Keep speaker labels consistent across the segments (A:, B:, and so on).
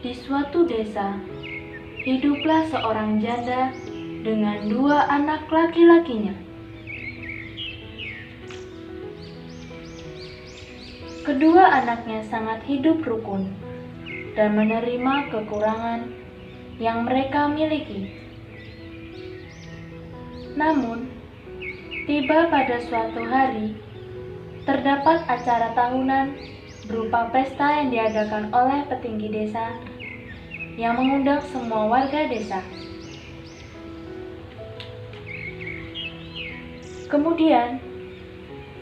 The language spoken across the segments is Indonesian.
A: Di suatu desa, hiduplah seorang janda dengan 2 anak laki-lakinya. Kedua anaknya sangat hidup rukun dan menerima kekurangan yang mereka miliki. Namun, tiba pada suatu hari, terdapat acara tahunan berupa pesta yang diadakan oleh petinggi desa yang mengundang semua warga desa. Kemudian,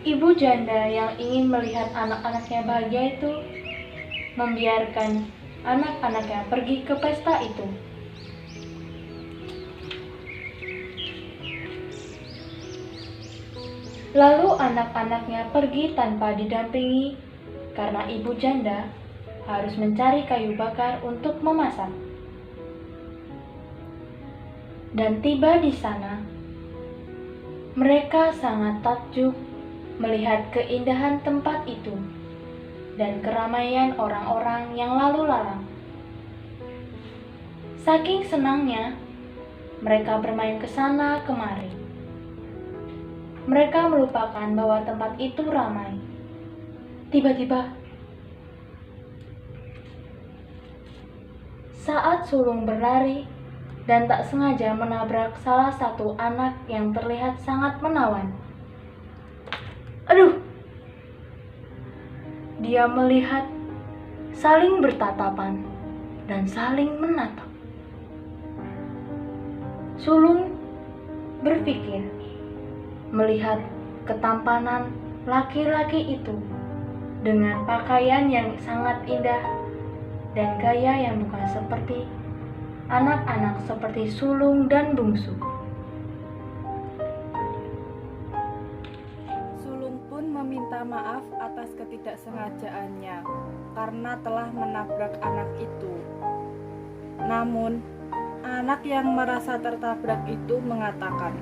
A: ibu janda yang ingin melihat anak-anaknya bahagia itu membiarkan anak-anaknya pergi ke pesta itu. Lalu anak-anaknya pergi tanpa didampingi karena ibu janda harus mencari kayu bakar untuk memasak. Dan tiba di sana, mereka sangat takjub melihat keindahan tempat itu dan keramaian orang-orang yang lalu lalang. Saking senangnya, mereka bermain ke sana kemari. Mereka melupakan bahwa tempat itu ramai. Tiba-tiba, saat sulung berlari dan tak sengaja menabrak salah satu anak yang terlihat sangat menawan. Aduh! Dia melihat saling bertatapan dan saling menatap. Sulung berpikir melihat ketampanan laki-laki itu dengan pakaian yang sangat indah dan gaya yang bukan seperti anak-anak seperti sulung dan bungsu.
B: Sulung pun meminta maaf atas ketidaksengajaannya karena telah menabrak anak itu. Namun, anak yang merasa tertabrak itu mengatakan,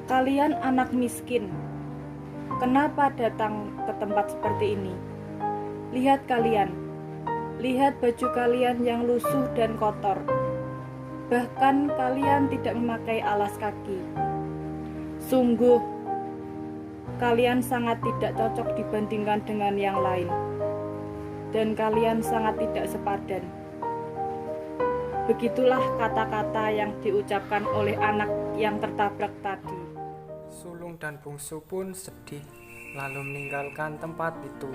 B: "Kalian anak miskin, kenapa datang ke tempat seperti ini? Lihat kalian, lihat baju kalian yang lusuh dan kotor. Bahkan kalian tidak memakai alas kaki. Sungguh, kalian sangat tidak cocok dibandingkan dengan yang lain. Dan kalian sangat tidak sepadan." Begitulah kata-kata yang diucapkan oleh anak yang tertabrak tadi.
C: Sulung dan bungsu pun sedih, lalu meninggalkan tempat itu.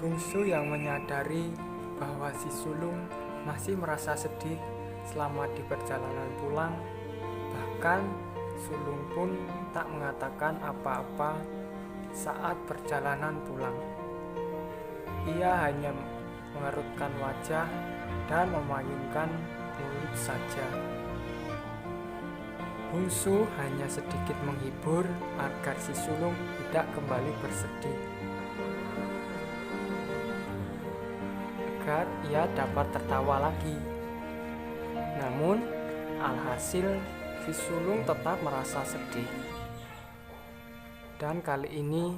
C: Bungsu yang menyadari bahwa si sulung masih merasa sedih selama di perjalanan pulang, bahkan sulung pun tak mengatakan apa-apa saat perjalanan pulang. Ia hanya mengerutkan wajah dan memayunkan mulut saja. Bungsu hanya sedikit menghibur agar si sulung tidak kembali bersedih, agar ia dapat tertawa lagi. Namun, alhasil si sulung tetap merasa sedih. Dan kali ini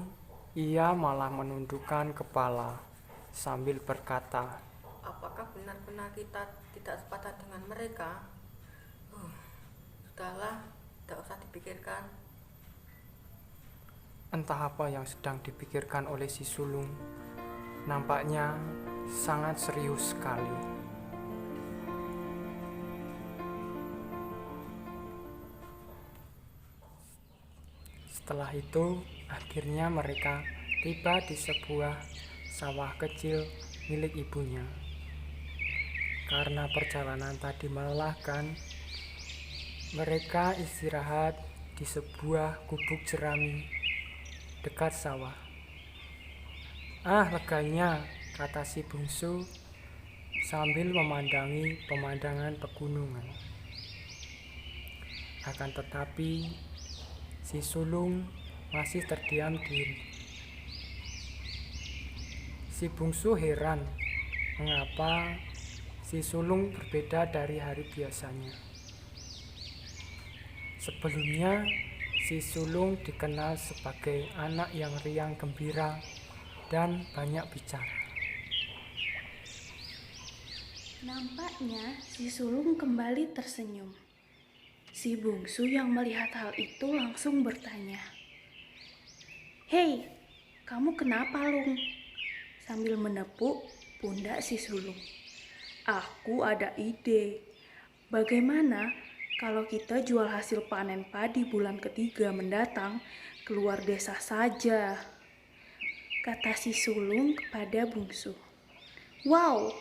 C: ia malah menundukkan kepala sambil berkata,
D: "Apakah benar-benar kita tidak sepadan dengan mereka? Sudahlah, tidak usah dipikirkan."
C: Entah apa yang sedang dipikirkan oleh si sulung. Nampaknya sangat serius sekali. Setelah itu, akhirnya mereka tiba di sebuah sawah kecil milik ibunya. Karena perjalanan tadi melelahkan, mereka istirahat di sebuah gubuk jerami dekat sawah. "Ah, leganya," kata si bungsu sambil memandangi pemandangan pegunungan. Akan tetapi, si sulung masih terdiam diri. Si bungsu heran mengapa si sulung berbeda dari hari biasanya. Sebelumnya, Si sulung dikenal sebagai anak yang riang gembira dan banyak bicara.
B: Nampaknya si sulung kembali tersenyum. Si bungsu yang melihat hal itu langsung bertanya, "Hei, kamu kenapa, Lung?" Sambil menepuk pundak si sulung. "Aku ada ide. Bagaimana kalau kita jual hasil panen padi bulan ketiga mendatang keluar desa saja?" kata si sulung kepada bungsu. "Wow,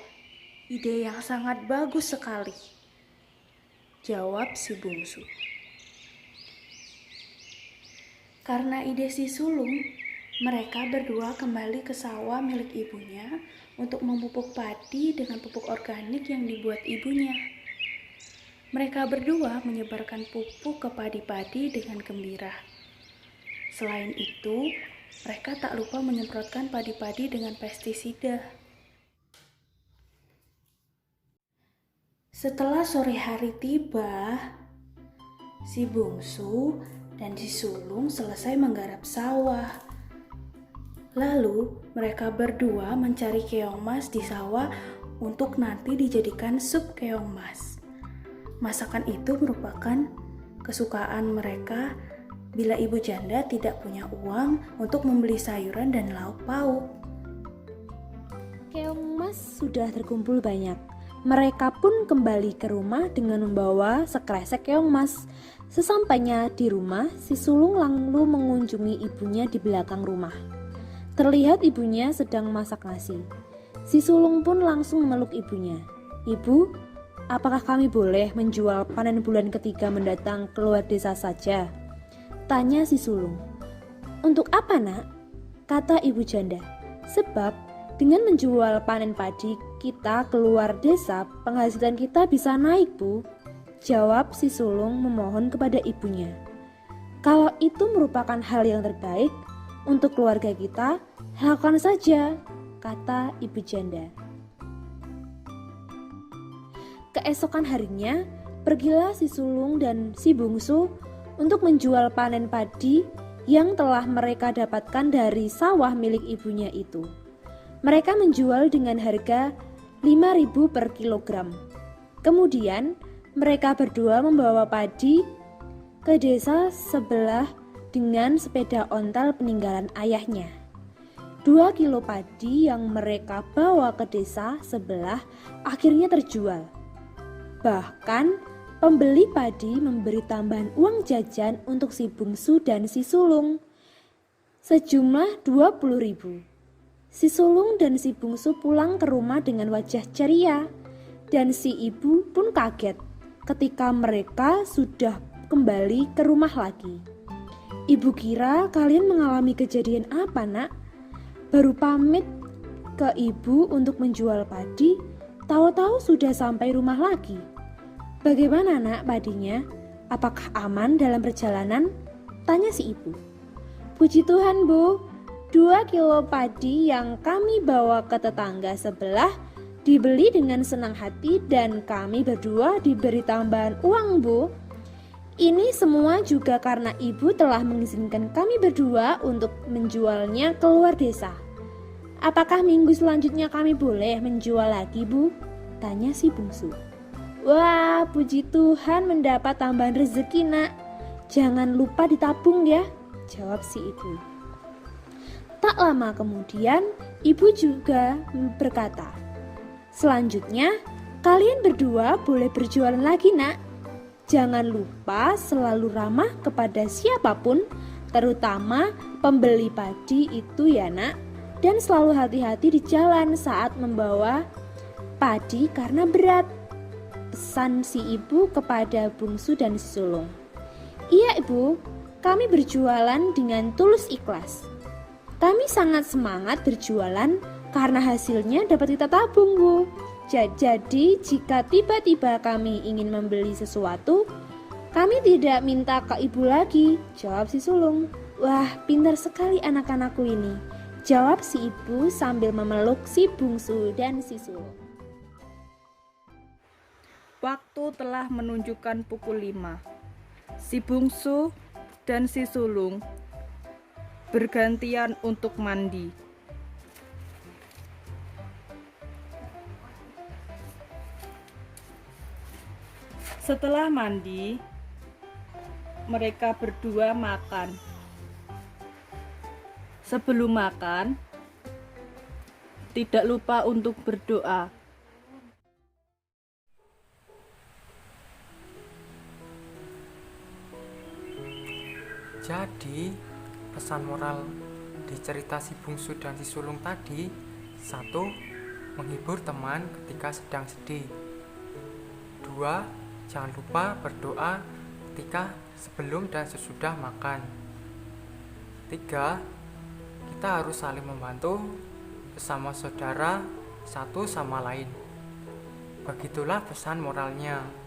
B: ide yang sangat bagus sekali," jawab si bungsu. Karena ide si sulung, mereka berdua kembali ke sawah milik ibunya untuk memupuk padi dengan pupuk organik yang dibuat ibunya. Mereka berdua menyebarkan pupuk ke padi-padi dengan gembira. Selain itu, mereka tak lupa menyemprotkan padi-padi dengan pestisida. Setelah sore hari tiba, si bungsu dan si sulung selesai menggarap sawah. Lalu mereka berdua mencari keong mas di sawah untuk nanti dijadikan sup keong mas. Masakan itu merupakan kesukaan mereka bila ibu janda tidak punya uang untuk membeli sayuran dan lauk pauk.
E: Keong mas sudah terkumpul banyak. Mereka pun kembali ke rumah dengan membawa sekresek keong mas. Sesampainya di rumah, si sulung lalu mengunjungi ibunya di belakang rumah. Terlihat ibunya sedang masak nasi. Si sulung pun langsung memeluk ibunya. "Ibu, apakah kami boleh menjual panen bulan ketiga mendatang keluar desa saja?" tanya si sulung. "Untuk apa, Nak?" kata ibu janda. "Sebab dengan menjual panen padi kita keluar desa, penghasilan kita bisa naik, Bu," jawab si sulung memohon kepada ibunya. "Kalau itu merupakan hal yang terbaik untuk keluarga kita, lakukan saja," kata ibu janda. Keesokan harinya, pergilah si sulung dan si bungsu untuk menjual panen padi yang telah mereka dapatkan dari sawah milik ibunya itu. Mereka menjual dengan harga 5.000 per kilogram. Kemudian mereka berdua membawa padi ke desa sebelah dengan sepeda ontel peninggalan ayahnya. 2 kilo padi yang mereka bawa ke desa sebelah akhirnya terjual. Bahkan pembeli padi memberi tambahan uang jajan untuk si bungsu dan si sulung, sejumlah 20.000. Si sulung dan si bungsu pulang ke rumah dengan wajah ceria, dan si ibu pun kaget ketika mereka sudah kembali ke rumah lagi. "Ibu kira kalian mengalami kejadian apa, Nak? Baru pamit ke ibu untuk menjual padi, tahu-tahu sudah sampai rumah lagi. Bagaimana, Nak, padinya? Apakah aman dalam perjalanan?" tanya si ibu. "Puji Tuhan, Bu, 2 kilo padi yang kami bawa ke tetangga sebelah dibeli dengan senang hati dan kami berdua diberi tambahan uang, Bu. Ini semua juga karena ibu telah mengizinkan kami berdua untuk menjualnya keluar desa. Apakah minggu selanjutnya kami boleh menjual lagi, Bu?" tanya si bungsu. "Wah, puji Tuhan mendapat tambahan rezeki, Nak. Jangan lupa ditabung ya," jawab si ibu. Tak lama kemudian, ibu juga berkata, "Selanjutnya, kalian berdua boleh berjualan lagi, Nak. Jangan lupa selalu ramah kepada siapapun, terutama pembeli padi itu ya, Nak. Dan selalu hati-hati di jalan saat membawa padi karena berat," pesan si ibu kepada bungsu dan si sulung. "Iya, Ibu, kami berjualan dengan tulus ikhlas. Kami sangat semangat berjualan karena hasilnya dapat kita tabung, Bu. Jadi jika tiba-tiba kami ingin membeli sesuatu, kami tidak minta ke ibu lagi," jawab si sulung. "Wah, pintar sekali anak-anakku ini," jawab si ibu sambil memeluk si bungsu dan si sulung.
B: Waktu telah menunjukkan pukul 5. Si bungsu dan si sulung bergantian untuk mandi. Setelah mandi, mereka berdua makan. Sebelum makan, tidak lupa untuk berdoa.
C: Jadi, pesan moral di cerita si bungsu dan si sulung tadi, 1. Menghibur teman ketika sedang sedih. 2. Jangan lupa berdoa ketika sebelum dan sesudah makan. 3. Kita harus saling membantu bersama saudara satu sama lain. Begitulah pesan moralnya.